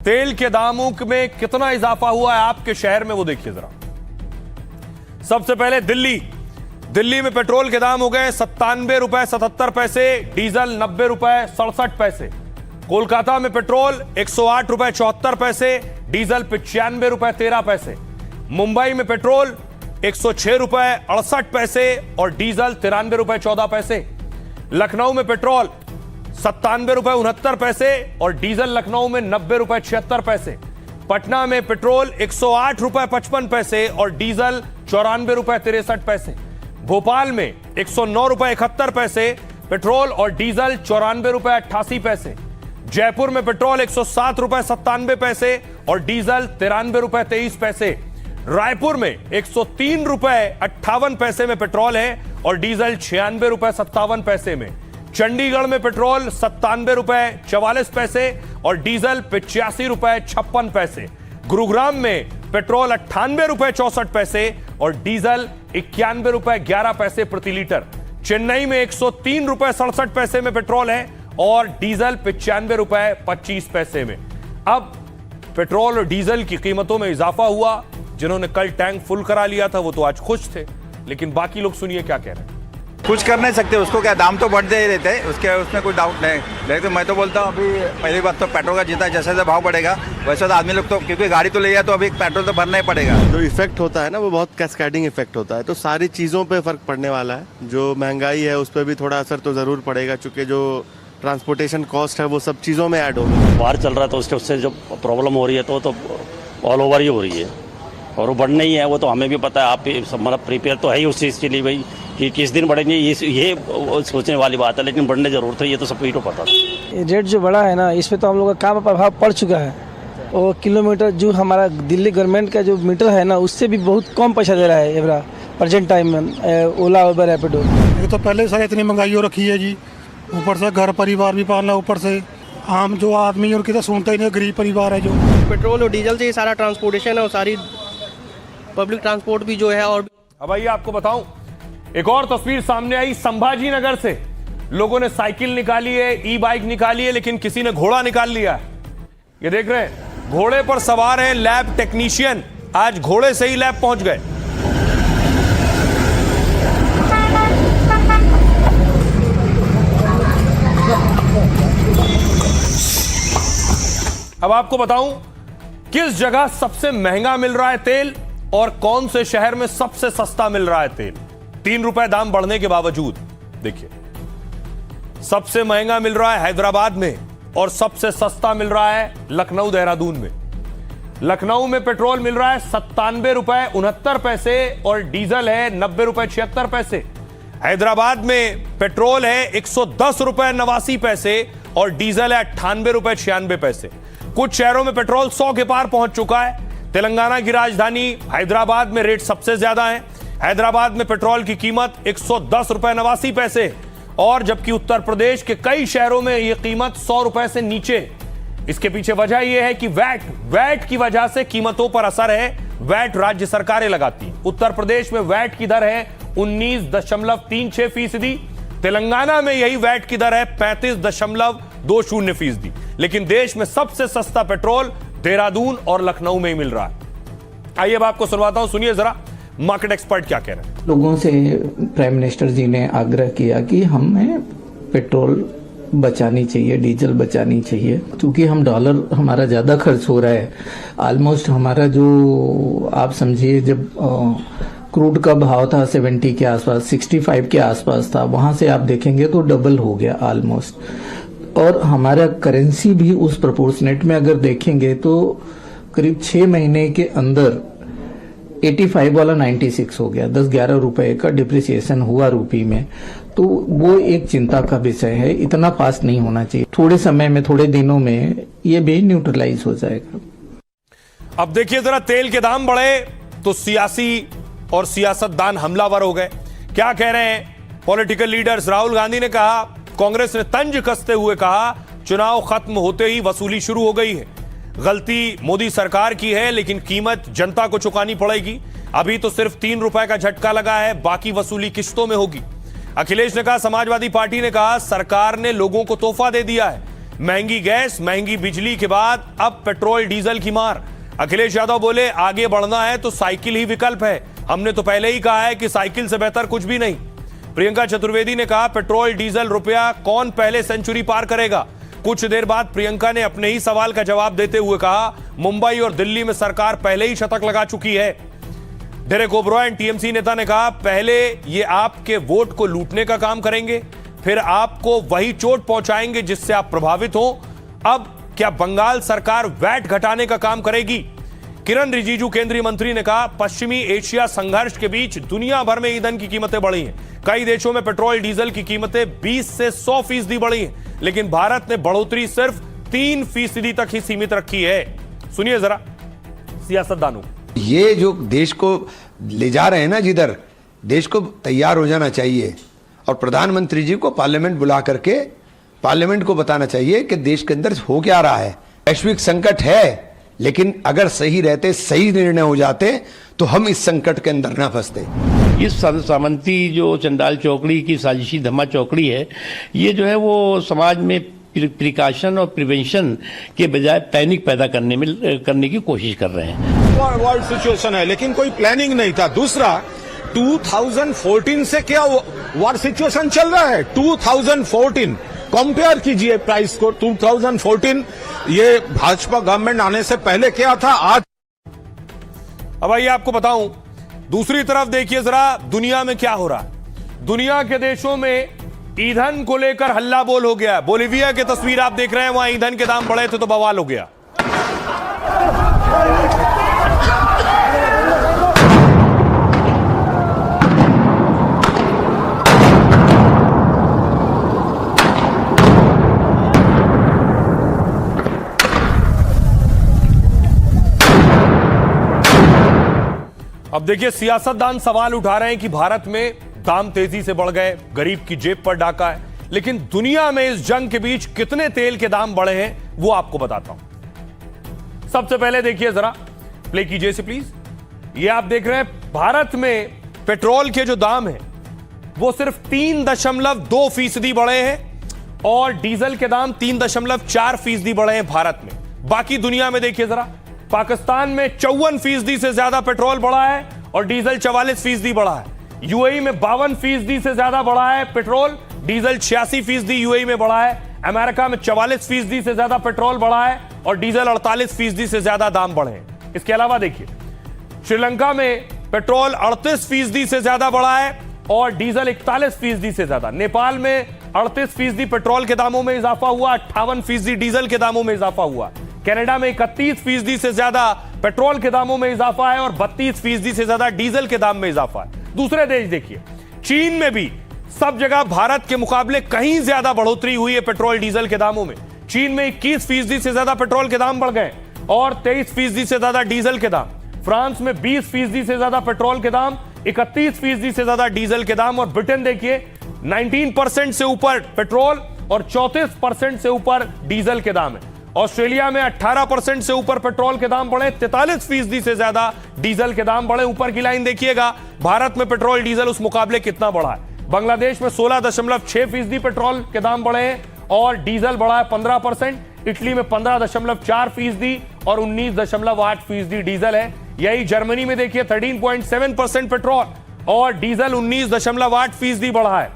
तेल के दामों में कितना इजाफा हुआ है आपके शहर में वो देखिए जरा। सबसे पहले दिल्ली में पेट्रोल के दाम हो गए 97 रुपए 77 पैसे, डीजल 90 रुपए 67 पैसे। कोलकाता में पेट्रोल 108 रुपए 74 पैसे, डीजल 95 रुपए 13 पैसे। मुंबई में पेट्रोल 106 रुपए 68 पैसे और डीजल 93 रुपए 14 पैसे। लखनऊ में पेट्रोल 97 रुपए 69 पैसे और डीजल लखनऊ में 90 रुपए 76 पैसे। पटना में पेट्रोल 108 रुपए 55 पैसे और डीजल 94 रुपए 63 पैसे। भोपाल में 109 रुपए 71 पैसे पेट्रोल और डीजल 94 रुपए 88 पैसे। जयपुर में पेट्रोल 107 रुपए 97 पैसे और डीजल 93 रुपए 23 पैसे। रायपुर में 103 रुपए 58 पैसे में पेट्रोल है और डीजल 96 रुपए 57 पैसे में। चंडीगढ़ में पेट्रोल 97 रुपए 44 पैसे और डीजल 85 रुपए 56 पैसे। गुरुग्राम में पेट्रोल 98 रुपए 64 पैसे और डीजल 91 रुपए 11 पैसे प्रति लीटर। चेन्नई में 103 रुपए 67 पैसे में पेट्रोल है और डीजल 95 रुपए 25 पैसे में। अब पेट्रोल और डीजल की कीमतों में इजाफा हुआ। जिन्होंने कल टैंक फुल करा लिया था वो तो आज खुश थे, लेकिन बाकी लोग सुनिए क्या कह रहे हैं। कुछ कर नहीं सकते, उसको क्या दाम तो बढ़ते ही रहते हैं, उसमें कोई डाउट नहीं। लेकिन मैं तो बोलता हूँ अभी पहली बात तो पेट्रोल का जितना जैसे जैसे भाव बढ़ेगा वैसे तो आदमी लोग तो क्योंकि गाड़ी तो ले जाए तो अभी पेट्रोल तो भरना ही पड़ेगा। जो इफेक्ट होता है ना वो बहुत कैस्केडिंग इफेक्ट होता है, तो सारी चीज़ों पे फर्क पड़ने वाला है। जो महंगाई है उस पर भी थोड़ा असर तो ज़रूर पड़ेगा, चूँकि जो ट्रांसपोर्टेशन कॉस्ट है वो सब चीज़ों में ऐड होगा। बाहर चल रहा है तो उससे जो प्रॉब्लम हो रही है तो ऑल ओवर ही हो रही है और वो बढ़ना ही है। वो तो हमें भी पता है, आप भी मतलब प्रिपेयर तो है ही उस चीज़ के लिए भाई कि किस दिन बढ़ेंगे ये सोचने वाली बात है, लेकिन बढ़ने जरूरत है ये तो सबको तो पता है। रेट जो बढ़ा है ना इस पे तो हम लोग का काम प्रभाव पड़ चुका है और किलोमीटर जो हमारा दिल्ली गवर्नमेंट का जो मीटर है ना उससे भी बहुत कम पैसा दे रहा है एवरा प्रेजेंट टाइम में ओला उबर रैपिडो। ये तो पहले से इतनी महंगाई हो रखी है जी, ऊपर से घर परिवार भी पालना, ऊपर से आम जो आदमी और कितना सुनता ही नहीं, गरीब परिवार है जो। पेट्रोल और डीजल से ही सारा ट्रांसपोर्टेशन है और सारी पब्लिक ट्रांसपोर्ट भी जो है। और अब आइए आपको बताऊं, एक और तस्वीर सामने आई संभाजी नगर से। लोगों ने साइकिल निकाली है, ई बाइक निकाली है, लेकिन किसी ने घोड़ा निकाल लिया है। ये देख रहे हैं, घोड़े पर सवार है लैब टेक्नीशियन, आज घोड़े से ही लैब पहुंच गए। अब आपको बताऊं किस जगह सबसे महंगा मिल रहा है तेल और कौन से शहर में सबसे सस्ता मिल रहा है तेल। 3 रुपए दाम बढ़ने के बावजूद देखिए, सबसे महंगा मिल रहा है हैदराबाद में और सबसे सस्ता मिल रहा है लखनऊ देहरादून में। लखनऊ में पेट्रोल मिल रहा है 97 रुपए 69 पैसे और डीजल है 90 रुपए 76 पैसे। हैदराबाद में पेट्रोल है 110 रुपए 89 पैसे और डीजल है 98 रुपए 96 पैसे। कुछ शहरों में पेट्रोल 100 के पार पहुंच चुका है। तेलंगाना की राजधानी हैदराबाद में रेट सबसे ज्यादा है। हैदराबाद में पेट्रोल की कीमत 110 रुपए 89 पैसे और जबकि उत्तर प्रदेश के कई शहरों में यह कीमत 100 रुपए से नीचे। इसके पीछे वजह यह है कि वैट की वजह से कीमतों पर असर है। वैट राज्य सरकारें लगाती। उत्तर प्रदेश में वैट की दर है 19.36%। तेलंगाना में यही वैट की दर है 35.20%। लेकिन देश में सबसे सस्ता पेट्रोल देहरादून और लखनऊ में ही मिल रहा है। आइए अब आपको सुनवाता हूं, सुनिए जरा मार्केट एक्सपर्ट क्या कह रहे हैं। लोगों से प्राइम मिनिस्टर जी ने आग्रह किया कि हमें पेट्रोल बचानी चाहिए, डीजल बचानी चाहिए, क्योंकि हम डॉलर हमारा ज्यादा खर्च हो रहा है। ऑलमोस्ट हमारा जो आप समझिए जब क्रूड का भाव था 70 के आसपास, 65 के आसपास था, वहां से आप देखेंगे तो डबल हो गया ऑलमोस्ट। और हमारा करेंसी भी उस प्रोपोर्शनेट में अगर देखेंगे तो करीब 6 महीने के अंदर 85 वाला 96 हो गया। 10-11 रुपए का डिप्रिसिएशन हुआ रुपये में, तो वो एक चिंता का विषय है। इतना फास्ट नहीं होना चाहिए, थोड़े समय में, थोड़े दिनों में ये भी न्यूट्रलाइज हो जाएगा। अब देखिए जरा, तेल के दाम बढ़े तो सियासी और सियासतदान हमलावर हो गए। क्या कह रहे हैं पॉलिटिकल लीडर्स। राहुल गांधी ने कहा, कांग्रेस ने तंज कसते हुए कहा, चुनाव खत्म होते ही वसूली शुरू हो गई है। गलती मोदी सरकार की है लेकिन कीमत जनता को चुकानी पड़ेगी। अभी तो सिर्फ 3 रुपए का झटका लगा है, बाकी वसूली किश्तों में होगी। अखिलेश ने कहा, समाजवादी पार्टी ने कहा, सरकार ने लोगों को तोहफा दे दिया है, महंगी गैस, महंगी बिजली के बाद अब पेट्रोल डीजल की मार। अखिलेश यादव बोले आगे बढ़ना है तो साइकिल ही विकल्प है, हमने तो पहले ही कहा है कि साइकिल से बेहतर कुछ भी नहीं। प्रियंका चतुर्वेदी ने कहा पेट्रोल डीजल रुपया कौन पहले सेंचुरी पार करेगा। कुछ देर बाद प्रियंका ने अपने ही सवाल का जवाब देते हुए कहा मुंबई और दिल्ली में सरकार पहले ही शतक लगा चुकी है। डेरेक ओब्रायन टीएमसी नेता ने कहा पहले ये आपके वोट को लूटने का काम करेंगे, फिर आपको वही चोट पहुंचाएंगे जिससे आप प्रभावित हो। अब क्या बंगाल सरकार वैट घटाने का काम करेगी? किरण रिजिजू केंद्रीय मंत्री ने कहा पश्चिमी एशिया संघर्ष के बीच दुनिया भर में ईंधन की कीमतें बढ़ी हैं। कई देशों में पेट्रोल डीजल की कीमतें 20 से 100% बढ़ी हैं, लेकिन भारत ने बढ़ोतरी सिर्फ 3% तक ही सीमित रखी है। सुनिए जरा सियासतदानों। ये जो देश को ले जा रहे हैं ना, जिधर देश को तैयार हो जाना चाहिए और प्रधानमंत्री जी को पार्लियामेंट बुला करके पार्लियामेंट को बताना चाहिए कि देश के अंदर हो क्या रहा है। वैश्विक संकट है, लेकिन अगर सही रहते, सही निर्णय हो जाते तो हम इस संकट के अंदर ना फंसते। इस सामंती जो चंडाल चौकड़ी की साजिशी धम्मा चौकड़ी है, ये जो है वो समाज में प्रिकॉशन और प्रिवेंशन के बजाय पैनिक पैदा करने की कोशिश कर रहे हैं। वर्ल्ड सिचुएशन है, लेकिन कोई प्लानिंग नहीं था। दूसरा 2014 से क्या वॉर सिचुएशन चल रहा है। 2014 कंपेयर कीजिए प्राइस को 2014, ये भाजपा गवर्नमेंट आने से पहले क्या था, आज। अब आइए आपको बताऊं, दूसरी तरफ देखिए जरा दुनिया में क्या हो रहा है। दुनिया के देशों में ईंधन को लेकर हल्ला बोल हो गया। बोलिविया की तस्वीर आप देख रहे हैं, वहां ईंधन के दाम बढ़े थे तो बवाल हो गया। अब देखिए सियासतदान सवाल उठा रहे हैं कि भारत में दाम तेजी से बढ़ गए, गरीब की जेब पर डाका है, लेकिन दुनिया में इस जंग के बीच कितने तेल के दाम बढ़े हैं वो आपको बताता हूं। सबसे पहले देखिए जरा, प्ले कीजिए इसे प्लीज। ये आप देख रहे हैं भारत में पेट्रोल के जो दाम हैं वो सिर्फ 3.2% बढ़े हैं और डीजल के दाम 3.4% बढ़े हैं भारत में। बाकी दुनिया में देखिए जरा, पाकिस्तान में 54% से ज्यादा पेट्रोल बढ़ा है और डीजल 44% बढ़ा है। यूएई में 52% से ज्यादा बढ़ा है पेट्रोल, डीजल 86% यूएई में बढ़ा है। अमेरिका में 44% से ज्यादा पेट्रोल बढ़ा है और डीजल 48% से ज्यादा दाम बढ़े हैं। इसके अलावा देखिए श्रीलंका में पेट्रोल 38% से ज्यादा बढ़ा है और डीजल 41% से ज्यादा। नेपाल में 38% पेट्रोल के दामों में इजाफा हुआ, 58% डीजल के दामों में इजाफा हुआ। कनाडा में 31% से ज्यादा पेट्रोल के दामों में इजाफा है और 32% से ज्यादा डीजल के दाम में इजाफा है। दूसरे देश देखिए, चीन में भी सब जगह भारत के मुकाबले कहीं ज्यादा बढ़ोतरी हुई है पेट्रोल डीजल के दामों में। चीन में 21% से ज्यादा पेट्रोल के दाम बढ़ गए और 23% से ज्यादा डीजल के दाम। फ्रांस में 20% से ज्यादा पेट्रोल के दाम, 31% से ज्यादा डीजल के दाम। और ब्रिटेन देखिए 19% से ऊपर पेट्रोल और 34% से ऊपर डीजल के दाम है। ऑस्ट्रेलिया में 18% से ऊपर पेट्रोल के दाम बढ़े, 43% से ज्यादा डीजल के दाम बढ़े। ऊपर की लाइन देखिएगा, भारत में पेट्रोल डीजल उस मुकाबले कितना बढ़ा है। बांग्लादेश में 16.6% पेट्रोल के दाम बढ़े हैं और डीजल बढ़ा है 15%। इटली में 15.4% और 19.8% डीजल है। यही जर्मनी में देखिए 13.7% पेट्रोल और डीजल 19.8% बढ़ा है।